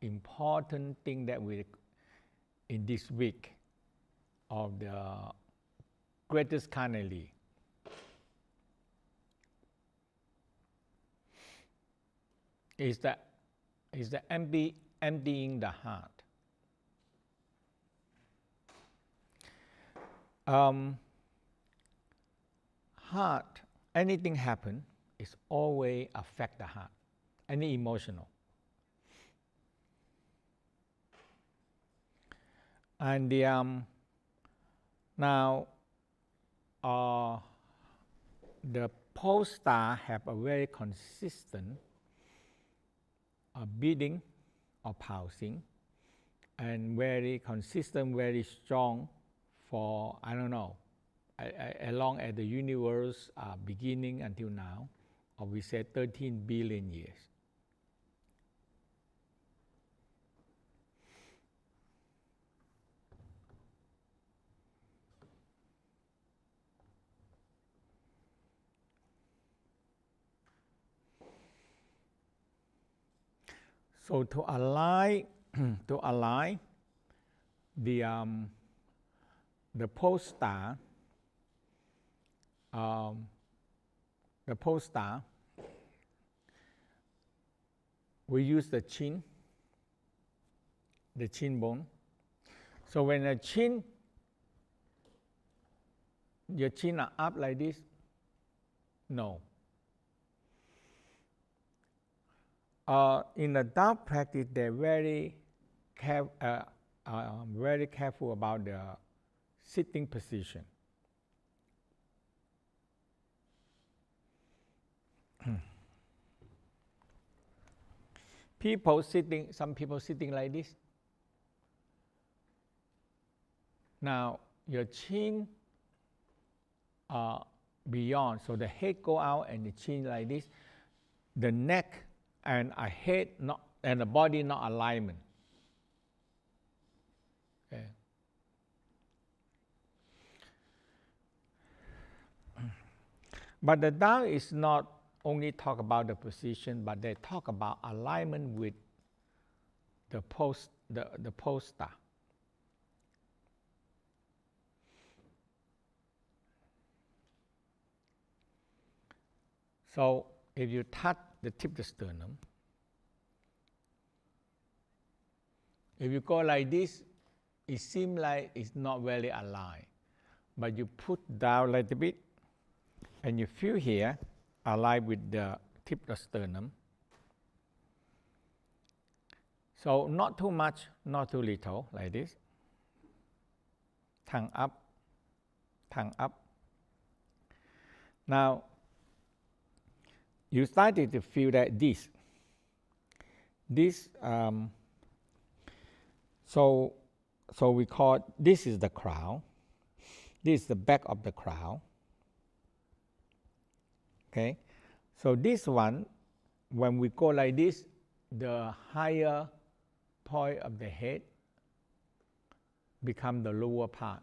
important thing that we in this week of the greatest carnally. Is the emptying the heart. Heart, anything happen, is always affect the heart, any emotional. And now the pole star have a very consistent beating or pulsing, and very consistent, very strong for, I don't know, as long as the universe beginning until now, or we say 13 billion years. So to align the pole star, we use the chin bone. So when your chin are up like this, no. In the dark practice, they're very careful about the sitting position. Some people sitting like this. Now your chin beyond, so the head go out and the chin like this, the neck and a head not, and the body not alignment. Okay. But the Tao is not only talk about the position, but they talk about alignment with the pole star. So if you touch the tip of the sternum, if you go like this, it seems like it's not very aligned. But you put down a little bit, and you feel here, aligned with the tip of the sternum. So not too much, not too little, like this. Tongue up, tongue up. Now, you started to feel that this, so we call, this is the crown, this is the back of the crown, okay? So this one, when we go like this, the higher point of the head become the lower part.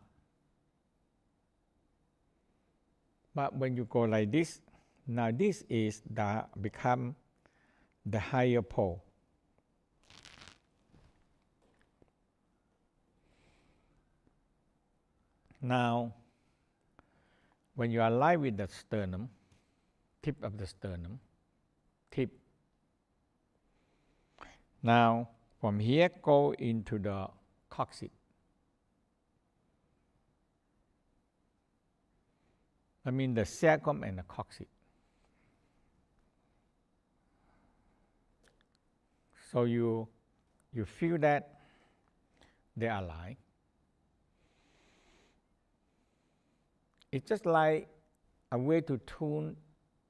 But when you go like this, now this is become the higher pole. Now, when you align with the sternum, tip of the sternum, tip. Now, from here go into the coccyx. I mean the sacrum and the coccyx. So you feel that they align. It's just like a way to tune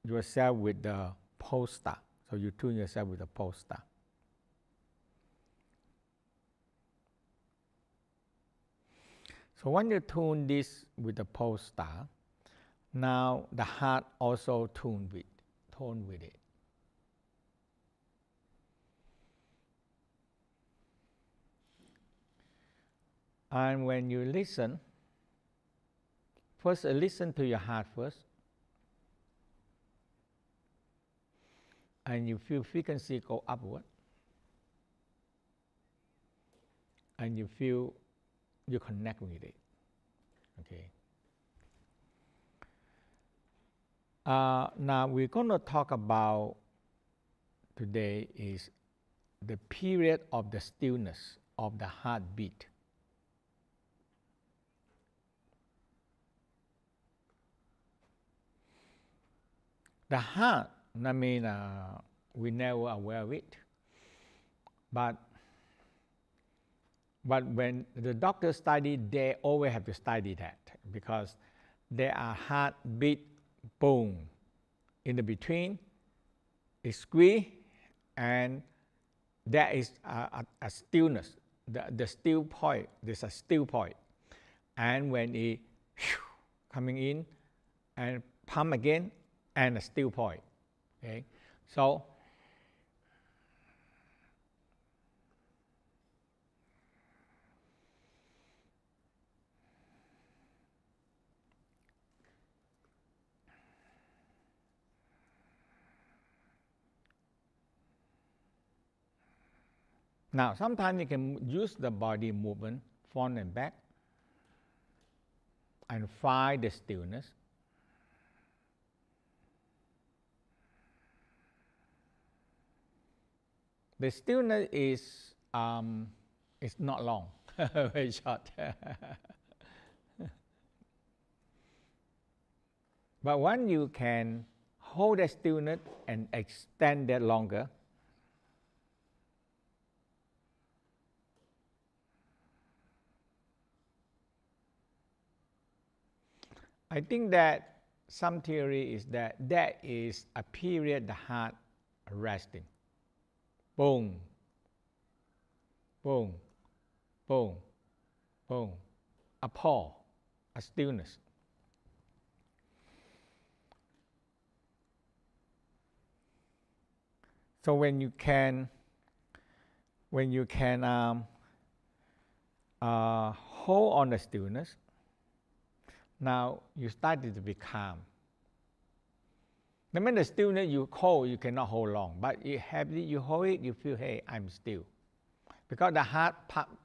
yourself with the pole star. So you tune yourself with the pole star. So when you tune this with the pole star, now the heart also tone with it. And when you listen, first listen to your heart first. And you feel frequency go upward. and you feel you connect with it. Okay. Now we're going to talk about today is the period of the stillness of the heartbeat. The heart, I mean, we never aware of it, but when the doctors study, they always have to study that, because there are heartbeat boom in the between, it's squeeze, and there is a stillness, the still point, there's a still point, and when it coming in and pump again, and a still point. Okay, so now sometimes you can use the body movement front and back and find the stillness. The stillness is not long, very short. But when you can hold the stillness and extend that longer, I think that some theory is that there is a period the heart resting. Boom, boom, boom, boom, a pause, a stillness. So when you can hold on the stillness, now you started to be calm. The minute stillness you hold, you cannot hold long. But you hold it, you feel, hey, I'm still. Because the heart pump,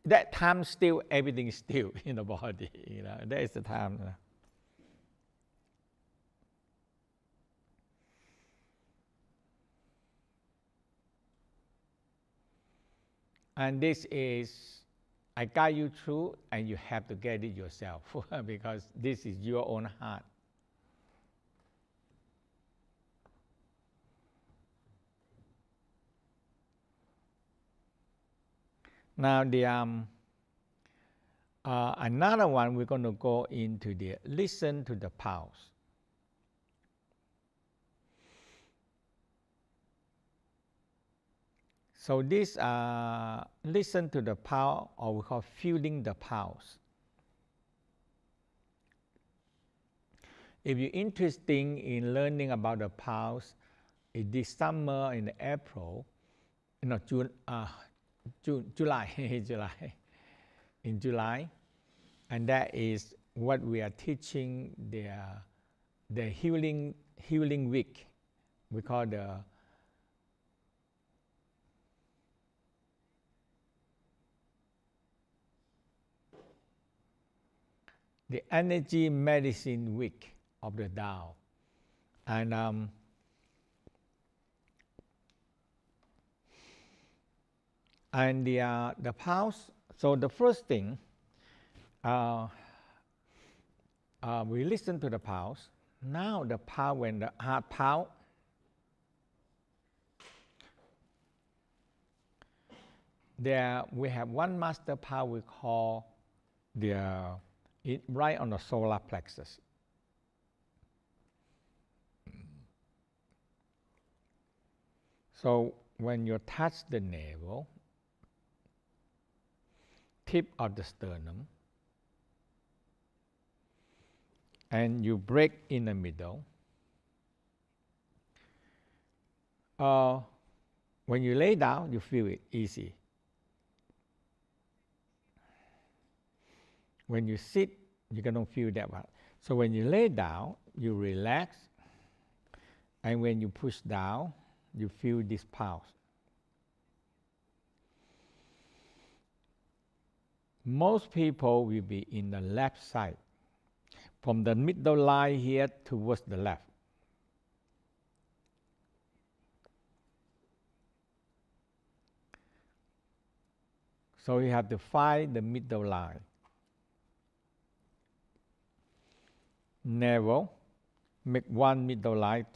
that time still, everything is still in the body. That is the time. And this is, I guide you through, and you have to get it yourself because this is your own heart. Now another one, we're going to go into the listen to the pulse. So this listen to the pulse, or we call feeling the pulse. If you're interested in learning about the pulse, this summer in April, July, in July, and that is what we are teaching the healing week. We call the energy medicine week of the Tao, and the pulse. So the first thing, we listen to the pulse. Now the pulse, when the heart pulse, there we have one master pulse we call it right on the solar plexus. So when you touch the navel, tip of the sternum, and you break in the middle, when you lay down, you feel it easy. When you sit, you don't feel that well. So when you lay down, you relax, and when you push down, you feel this pulse. Most people will be in the left side, from the middle line here towards the left. So you have to find the middle line. Narrow, make one middle line.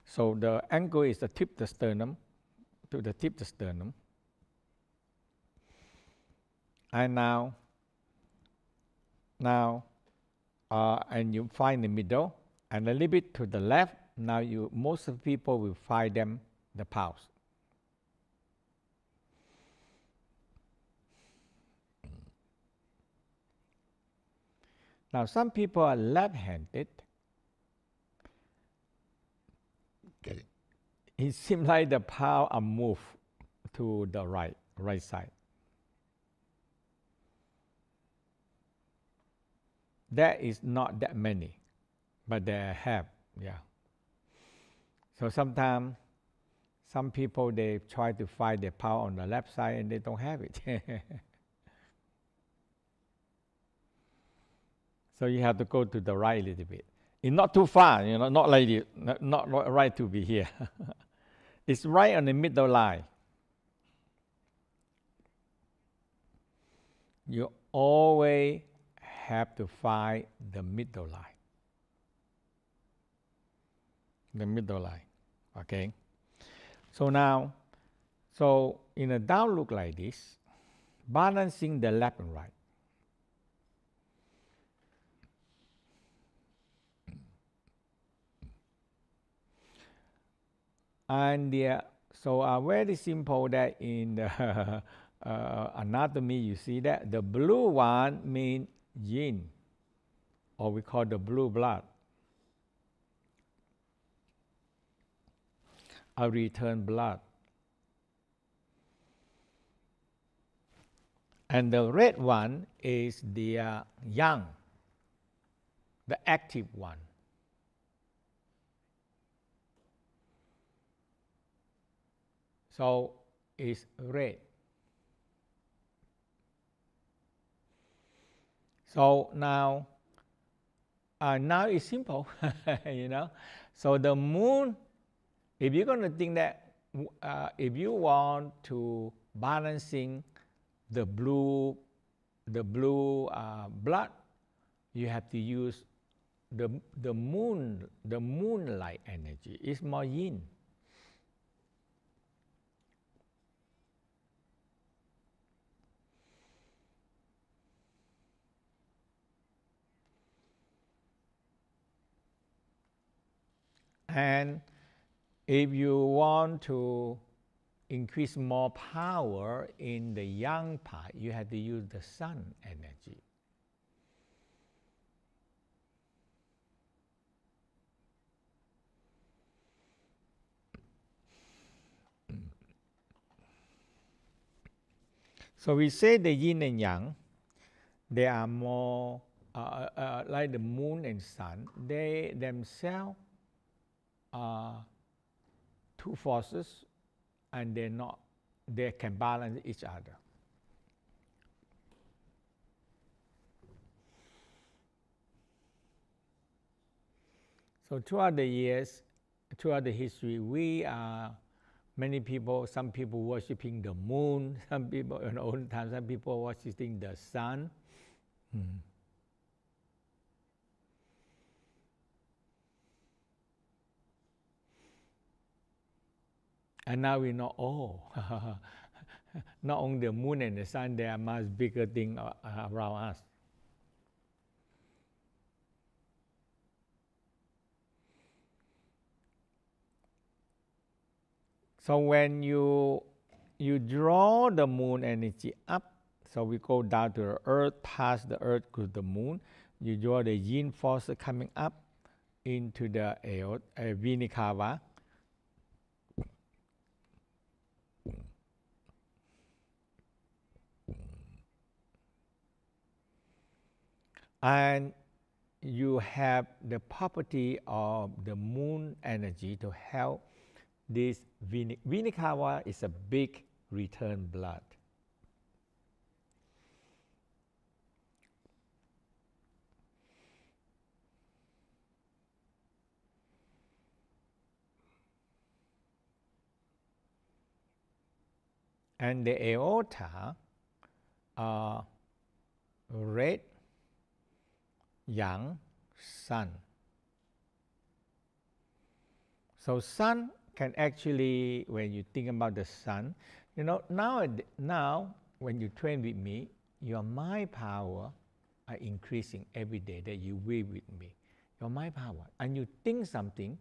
So the angle is the tip of the sternum, to the tip of the sternum. And now, and you find the middle, and a little bit to the left. Now most of the people will find them the pulse. Now some people are left-handed. Okay. It seems like the pulse are moved to the right side. There is not that many, but they have, yeah. So sometimes some people, they try to find the power on the left side and they don't have it. So you have to go to the right a little bit. It's not too far, not like it, not right to be here. It's right on the middle line. You always have to find the middle line. The middle line, okay? So now, in a down look like this, balancing the left and right. And very simple that in the anatomy you see that the blue one means yin, or we call the blue blood, a return blood. And the red one is the yang, the active one. So it's red. So now it's simple, So the moon, if you're going to think that, if you want to balancing the blue blood, you have to use the moonlight energy. It's more yin. And if you want to increase more power in the yang part, you have to use the sun energy. So we say the yin and yang, they are more like the moon and sun. They themselves are two forces, and they can balance each other. So throughout the years, throughout the history, some people worshiping the moon, some people in old times, some people worshiping the sun. And now we know, not only the moon and the sun, there are much bigger things around us. So when you draw the moon energy up, so we go down to the earth, past the earth to the moon, you draw the yin force coming up into the Vinikava. And you have the property of the moon energy to help this Vinikava is a big return blood. and the aorta are red, yang, sun. So sun can actually, when you think about the sun, now when you train with me, your mind power are increasing every day that you be with me. Your mind power. And you think something,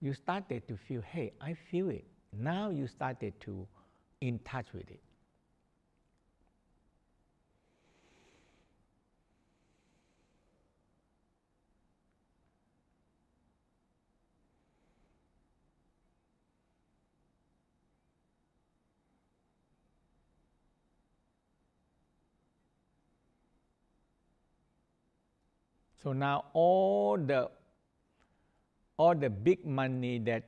you started to feel, hey, I feel it. Now you started to in touch with it. So now all the big money that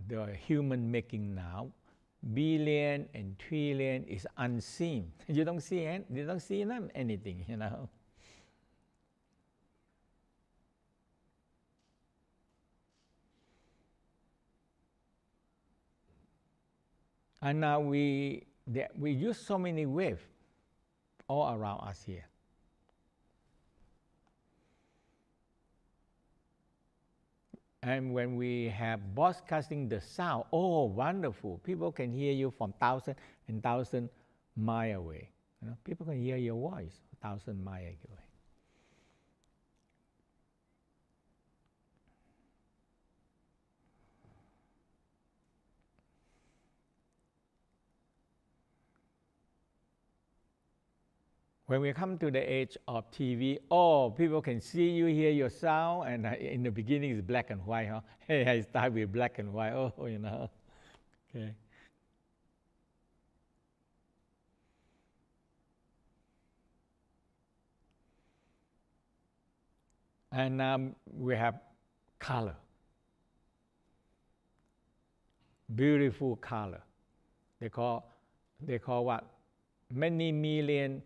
the human making now, billion and trillion, is unseen. You don't see anything, And now we use so many waves all around us here. And when we have broadcasting the sound, oh, wonderful! People can hear you from 1,000 and 1,000 miles away. People can hear your voice 1,000 miles away. When we come to the age of TV, oh, people can see you, hear your sound, and in the beginning it's black and white, huh? Hey, I start with black and white, okay. And we have color, beautiful color. They call what? Many million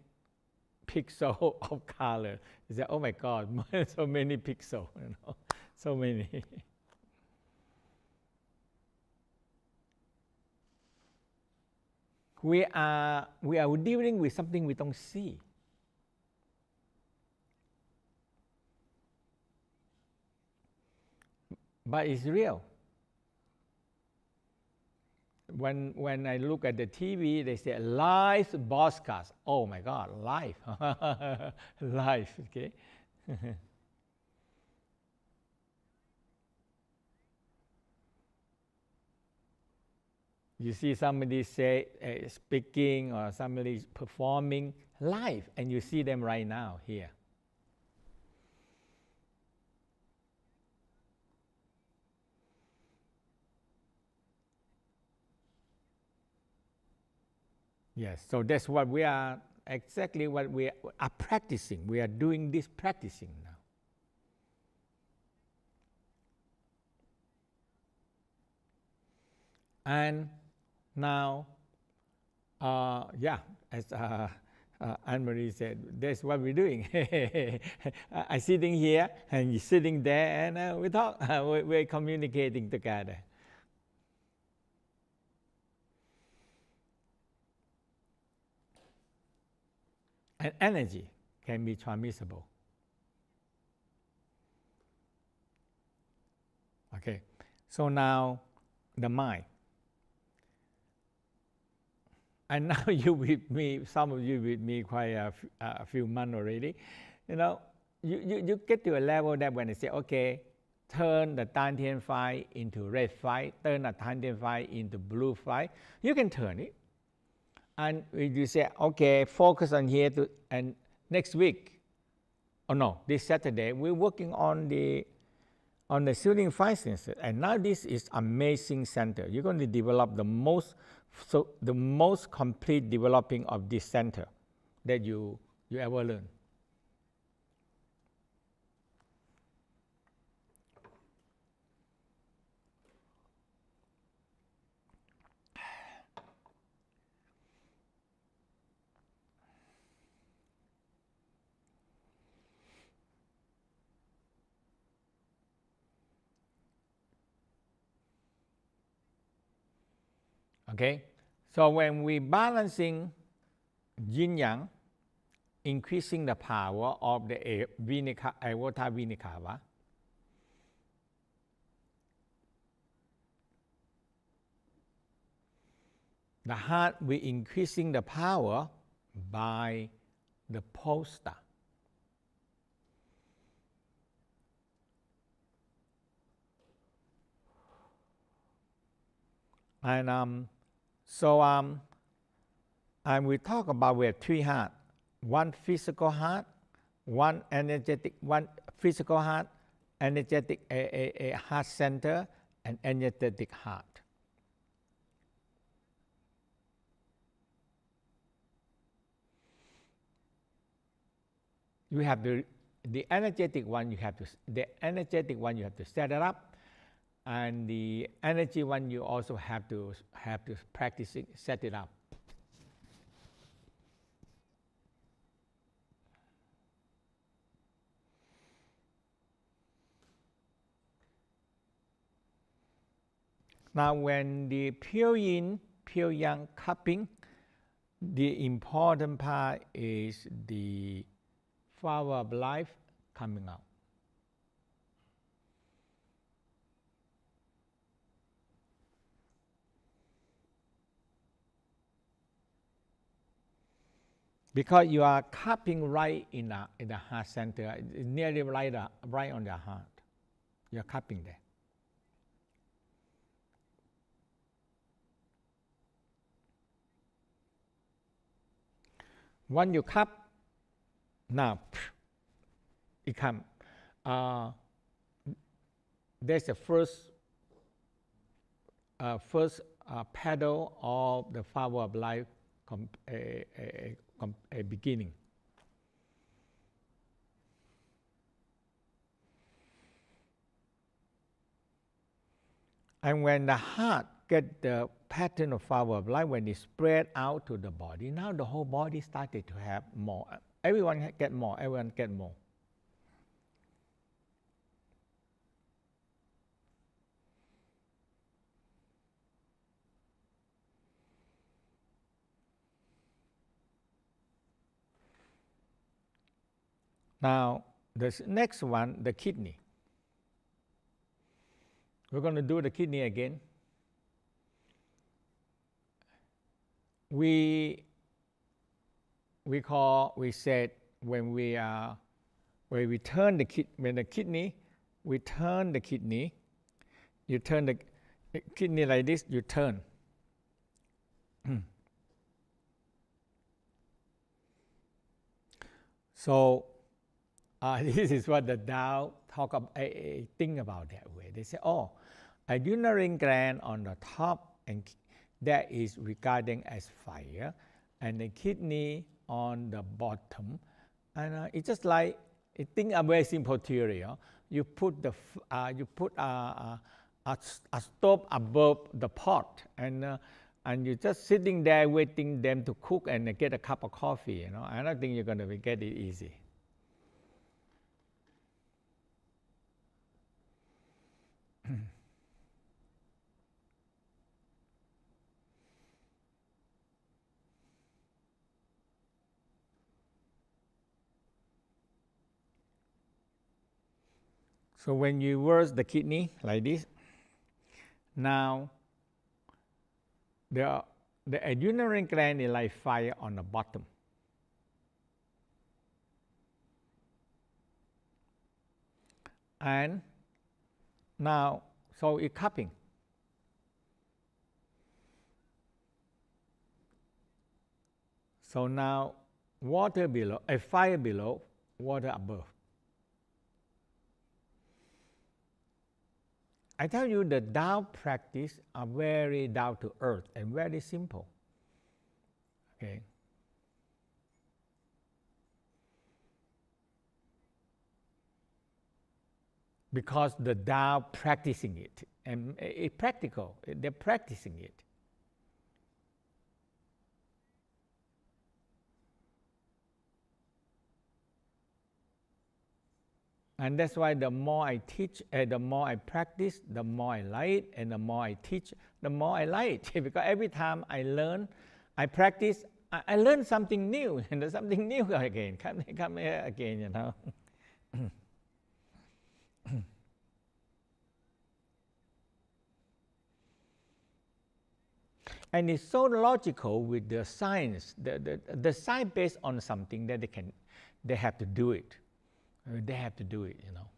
pixel of color. You say, oh my God, so many pixels, so many. We are dealing with something we don't see. But it's real. When I look at the TV, they say live broadcast. Oh my God, live, live. Okay. You see somebody speaking or somebody performing live, and you see them right now here. Yes, so that's what we are, exactly what we are practicing. We are doing this practicing now. And now, as Anne-Marie said, that's what we're doing. I'm sitting here, and you're sitting there, and we talk, we're communicating together. And energy can be transmissible. Okay, so now the mind. And now you with me, some of you with me quite a few months already. You get to a level that when I say, okay, turn the Dantian fire into red fire, turn the Dantian fire into blue fire, you can turn it. And you say, okay, focus on here, and next week, this Saturday, we're working on the shooting fire sensor. And now this is amazing center. You're going to develop the most complete developing of this center that you ever learn. Okay, So when we balancing yin yang, increasing the power of the Avota Vinikava, the heart will increasing the power by the pole star. And and we talk about we have three hearts: one physical heart, one energetic, one physical heart, energetic a heart center, and energetic heart. You have the energetic one. You have to set it up, and the energy one you also have to practice it, set it up. Now, when the pure yin, pure yang cupping, the important part is the flower of life coming out. Because you are cupping right in the heart center, nearly right on the heart. You are cupping there. When you cup, now it comes. There's the first petal of the flower of life, a beginning. And when the heart get the pattern of flower of life, when it spread out to the body, now the whole body started to have more. Everyone get more. Now, the next one, the kidney. We're going to do the kidney again. We said when we turn the kidney, you turn the kidney like this, you turn. So this is what the Tao talk about, think about that way. They say, oh, a urinary gland on the top, and that is regarding as fire, and the kidney on the bottom, and it's just like, think a very simple theory. You put a stove above the pot, and you're just sitting there waiting them to cook and get a cup of coffee. I don't think you're going to get it easy. So when you verse the kidney like this, now the adrenal gland is like fire on the bottom. And now, so it's cupping. So now, water below, a fire below, water above. I tell you, the Tao practice are very down to earth and very simple. Okay. Because the Tao practicing it, and it's practical. They're practicing it. And that's why the more I teach, the more I practice, the more I like it, and the more I teach, the more I like it. Because every time I learn, I practice, I learn something new, and there's something new again, come here again, you know. And it's so logical with the science. The science based on something that they have to do it. They have to do it, you know.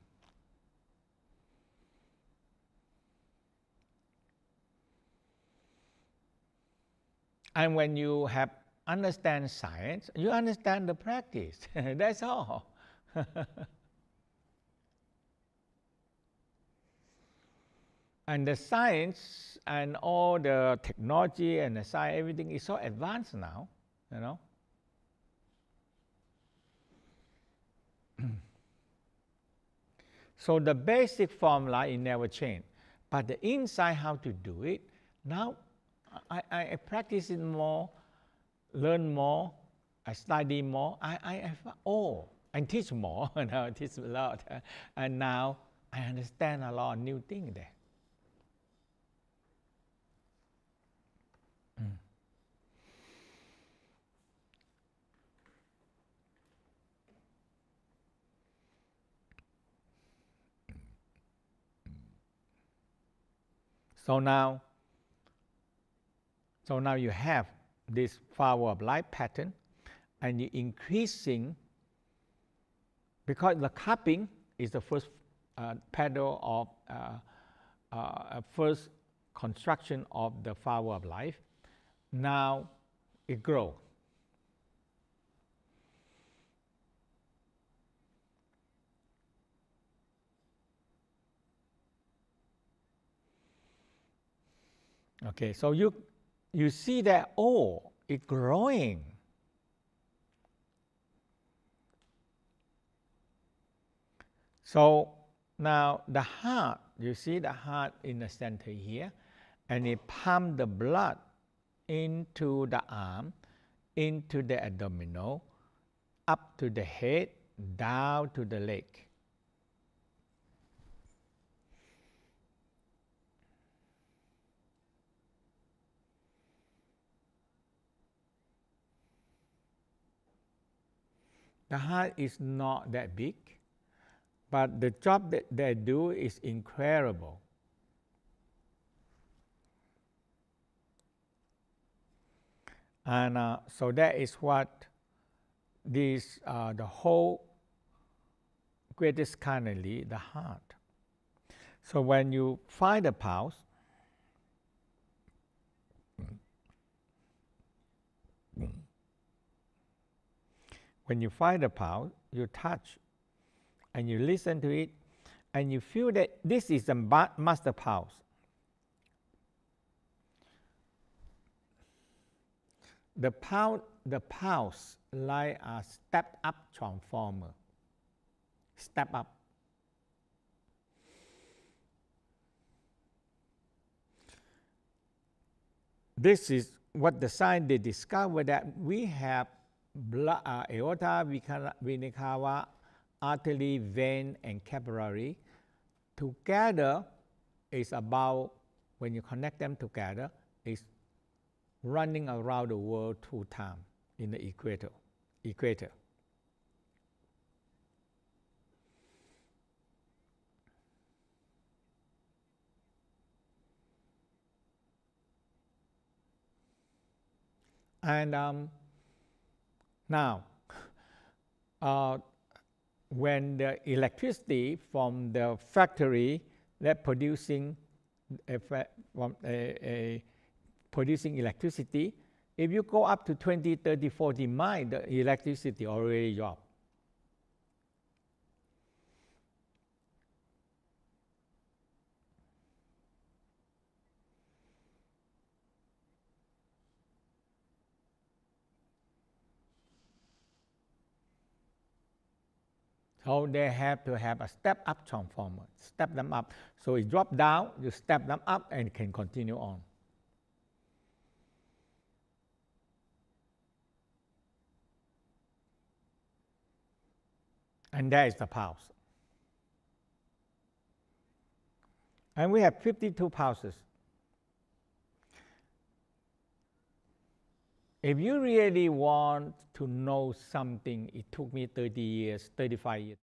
And when you have understand science, you understand the practice. That's all. And the science and all the technology and the science, everything is so advanced now, you know. So the basic formula, it never changed. But the insight how to do it, now I practice it more, learn more, I study more, I teach more, you know, I teach a lot. And now I understand a lot of new things there. So now you have this flower of life pattern, and you're increasing, because the cupping is the first petal of first construction of the flower of life. Now it grows. Okay, so you see that, it's growing. So now the heart, you see the heart in the center here, and it pumps the blood into the arm, into the abdominal, up to the head, down to the leg. The heart is not that big, but the job that they do is incredible. And so that is what this, the whole greatest kindly, the heart. So when you find the pulse, you touch and you listen to it, and you feel that this is the master pulse. The pulse like a step up transformer. Step up. This is what the scientists discovered, that we have blood, aorta, vena cava, artery, vein, and capillary. Together is about, when you connect them together, is running around the world 2 times in the equator. And now, when the electricity from the factory that producing producing electricity, if you go up to 20, 30, 40 miles, the electricity already dropped. So they have to have a step-up transformer, step them up. So it drop down, you step them up, and it can continue on. And that is the pulse. And we have 52 pulses. If you really want to know something, it took me 30 years, 35 years.